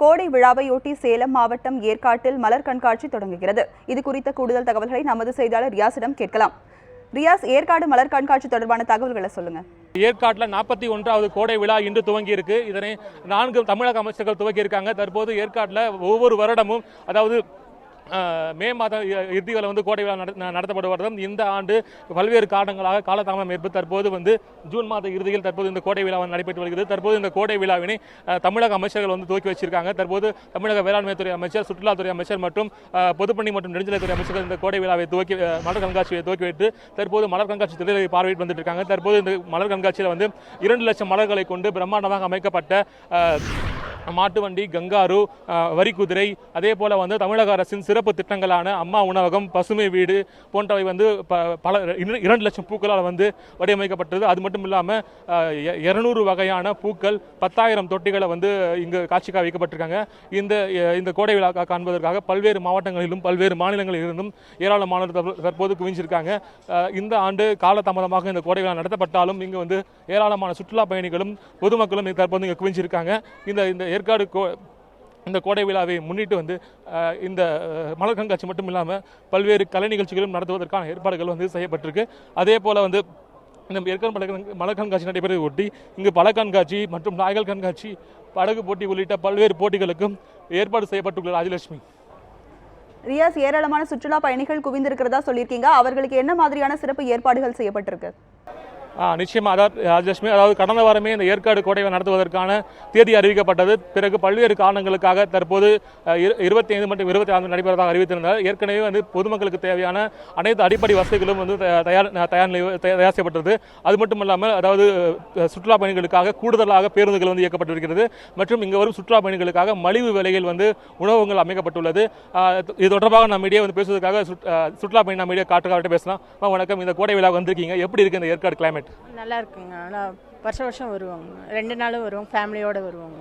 கோடை விழாவையொட்டி சேலம் மாவட்டம் ஏற்காட்டில் மலர் கண்காட்சி தொடங்குகிறது. இது குறித்த கூடுதல் தகவல்களை நமது செய்தியாளர் ரியாஸிடம் கேட்கலாம். ரியாஸ், ஏற்காடு மலர் கண்காட்சி தொடர்பான தகவல்களை சொல்லுங்க. ஏற்காட்டில் 41வது கோடை விழா இன்று துவங்கி இருக்கு. இதனை 4 தமிழக அமைச்சர்கள் துவக்கி இருக்காங்க. தற்போது ஏற்காட்டில் ஒவ்வொரு வருடமும் அதாவது மே மாத இறுதியில் கோடை விழா நடத்தப்படுவதும் இந்த ஆண்டு பல்வேறு காரணங்களாக காலதாமதம் ஏற்பட்டு தற்போது ஜூன் மாத இறுதியில் தற்போது இந்த கோடை விழா நடைபெற்று வருகிறது. தற்போது இந்த கோடை விழாவினை தமிழக அமைச்சர்கள் துவக்கி வச்சிருக்காங்க. தற்போது தமிழக வேளாண்மை துறை அமைச்சர், சுற்றுலாத்துறை அமைச்சர் மற்றும் பொதுப்பணி மற்றும் நெடுஞ்சாலைத்துறை அமைச்சர்கள் இந்த கோடை விழாவை துவக்கி மலர் கண்காட்சியை துவக்கி வைத்து தற்போது மலர் கண்காட்சி திரையை பார்வையிட்டு வந்துட்டு இருக்காங்க. தற்போது இந்த மலர் கண்காட்சியில் 2 லட்சம் மலர்களை கொண்டு பிரம்மாண்டமாக அமைக்கப்பட்ட மாட்டு வண்டி, கங்காரு, வரிக்குதிரை, அதே போல தமிழக அரசின் சிறப்பு திட்டங்களான அம்மா உணவகம், பசுமை வீடு போன்றவை பல 2 லட்சம் பூக்களால் வடிவமைக்கப்பட்டது. அது மட்டும் இல்லாமல் 200 வகையான பூக்கள், 10,000 தொட்டிகளை இங்கு காட்சிக்காக வைக்கப்பட்டிருக்காங்க. இந்த கோடை விழா காண்பதற்காக பல்வேறு மாவட்டங்களிலும் பல்வேறு மாநிலங்களிலிருந்தும் ஏராளமானோர் தற்போது குவிஞ்சிருக்காங்க. இந்த ஆண்டு காலதாமதமாக இந்த கோடை விழா நடத்தப்பட்டாலும் இங்கு ஏராளமான சுற்றுலா பயணிகளும் பொதுமக்களும் தற்போது இங்கு குவிஞ்சிருக்காங்க. இந்த ஏற்காடு இந்த கோடை விழாவை முன்னிட்டு இந்த மலர் கண்காட்சி மட்டும் இல்லாமல் பல்வேறு கலை நிகழ்ச்சிகளும் நடத்துவதற்கான ஏற்பாடுகள் செய்யப்பட்டிருக்கு. அதே போல இந்த ஏற்காடு மலர் கண்காட்சி நடைபெறுவதை ஒட்டி இங்கு பல கண்காட்சி மற்றும் நாய்கள் கண்காட்சி, படகு போட்டி உள்ளிட்ட பல்வேறு போட்டிகளுக்கும் ஏற்பாடு செய்யப்பட்டுள்ளது. ராஜலட்சுமி. ரியாஸ், ஏராளமான சுற்றுலா பயணிகள் குவிந்திருக்கிறதா சொல்லியிருக்கீங்க. அவர்களுக்கு என்ன மாதிரியான சிறப்பு ஏற்பாடுகள் செய்யப்பட்டிருக்கு? நிச்சயமா. ராஜலட்சுமி, அதாவது கடந்த வாரமே இந்த ஏற்காடு கோடை நடத்துவதற்கான தேதி அறிவிக்கப்பட்டது. பிறகு பல்வேறு காரணங்களுக்காக தற்போது 25 மற்றும் 26 நடைபெறதாக அறிவித்திருந்தார். ஏற்கனவே பொதுமக்களுக்கு தேவையான அனைத்து அடிப்படை வசதிகளும் தயார் செய்யப்பட்டது. அது மட்டும் இல்லாமல் அதாவது சுற்றுலா பயணிகளுக்காக கூடுதலாக பேருந்துகள் இயக்கப்பட்டிருக்கிறது. மற்றும் இங்கு வரும் சுற்றுலா பயணிகளுக்காக மலிவு விலையில் உணவகங்கள் அமைக்கப்பட்டுள்ளது. இது தொடர்பாக நம்ம மீடியா பேசுவதற்காக சுற்றுலா பயணி மீடியா காட்டுக்காக பேசலாம். வணக்கம். இந்த கோடை விழா வந்திருக்கீங்க, எப்படி இருக்கு இந்த ஏற்காடு கிளைமேட்? நல்லா இருக்குங்க. ஆனால் வருஷம் வருவாங்க, 2 நாளும் வருவாங்க, ஃபேமிலியோடு வருவாங்க.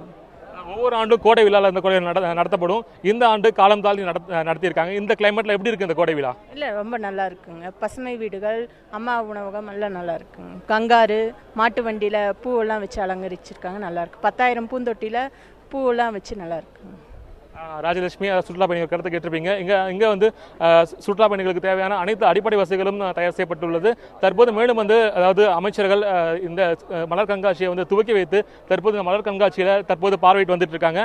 ஒவ்வொரு ஆண்டும் கோடை விழாவில் இந்த கோடை நடத்தப்படும். இந்த ஆண்டு காலம் தாழ்த்தி நடத்தியிருக்காங்க. இந்த கிளைமேட்ல எப்படி இருக்கு இந்த கோடை விழா? இல்லை, ரொம்ப நல்லா இருக்குங்க. பசுமை வீடுகள், அம்மா உணவகம் எல்லாம் நல்லா இருக்குங்க. கங்காரு, மாட்டு வண்டியில் பூவெல்லாம் வச்சு அலங்கரிச்சிருக்காங்க, நல்லா இருக்கு. 10,000 பூந்தொட்டியில் பூவெல்லாம் வச்சு நல்லா இருக்குங்க. ராஜலட்சுமி, சுற்றுலா பயணிகள் கருத்து கேட்டிருப்பீங்க. இங்கே சுற்றுலா பயணிகளுக்கு தேவையான அனைத்து அடிப்படை வசதிகளும் தயார் செய்யப்பட்டுள்ளது. தற்போது மேலும் அதாவது அமைச்சர்கள் இந்த மலர் கண்காட்சியை துவக்கி வைத்து தற்போது இந்த மலர் கண்காட்சியில் தற்போது பார்வையிட்டு வந்துட்டு இருக்காங்க.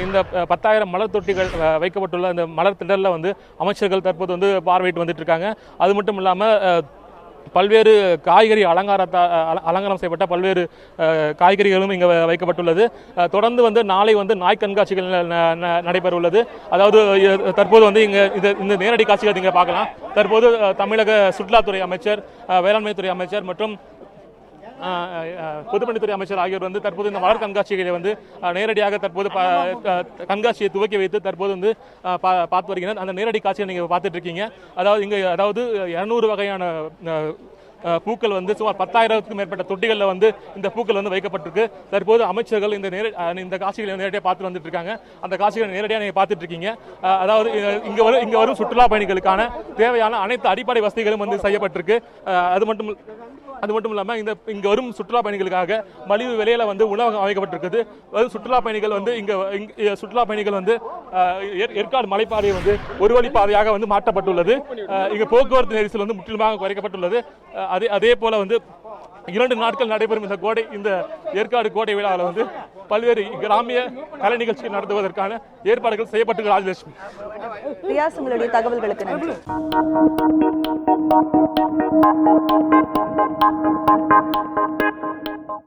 இந்த 10,000 மலர் தொட்டிகள் வைக்கப்பட்டுள்ள இந்த மலர் திடலில் அமைச்சர்கள் தற்போது பார்வையிட்டு வந்துட்டு இருக்காங்க. அது மட்டும் இல்லாமல் பல்வேறு காய்கறி அலங்காரம் செய்யப்பட்ட பல்வேறு காய்கறிகளும் இங்கே வைக்கப்பட்டுள்ளது. தொடர்ந்து நாளை நாய் கண்காட்சிகள் நடைபெற உள்ளது. அதாவது தற்போது இங்கே இந்த நேரடி காட்சிகள் நீங்கள் பார்க்கலாம். தற்போது தமிழக சுற்றுலாத்துறை அமைச்சர், வேளாண்மைத்துறை அமைச்சர் மற்றும் பொதுப்பணித்துறை அமைச்சர் ஆகியோர் தற்போது இந்த மலர் கண்காட்சிகளை நேரடியாக தற்போது கண்காட்சியை துவக்கி வைத்து தற்போது பார்த்து வருகிறார். அந்த நேரடி காட்சியை நீங்கள் பார்த்துட்டு இருக்கீங்க. அதாவது 200 வகையான பூக்கள் சுமார் 10,000க்கும் மேற்பட்ட தொட்டிகளில் இந்த பூக்கள் வைக்கப்பட்டிருக்கு. தற்போது அமைச்சர்கள் இந்த காட்சிகளை நேரடியாக பார்த்து வந்துட்டு இருக்காங்க. அந்த காட்சிகளை நேரடியாக நீங்கள் பார்த்துட்டு இருக்கீங்க. அதாவது இங்கே வரும் சுற்றுலா பயணிகளுக்கான தேவையான அனைத்து அடிப்படை வசதிகளும் செய்யப்பட்டிருக்கு. அது மட்டும் இல்லாமல் இங்கே வரும் சுற்றுலா பயணிகளுக்காக மலிவு விலையில உணவகம் அமைக்கப்பட்டிருக்குது. சுற்றுலா பயணிகள் சுற்றுலா பயணிகள் ஏற்காடு மலைப்பாதை ஒரு வழி பாதையாக மாற்றப்பட்டுள்ளது. இங்கே போக்குவரத்து நெரிசல் முற்றிலுமாக குறைக்கப்பட்டுள்ளது. அதே போல 2 நாட்கள் நடைபெறும் இந்த ஏற்காடு கோடை விழாவில் பல்வேறு கிராமிய கலை நிகழ்ச்சிகள் நடத்துவதற்கான ஏற்பாடுகள் செய்யப்பட்டு. ராஜலட்சுமி. ரியாஸ், உங்களுடைய தகவல்களுக்கு நன்றி.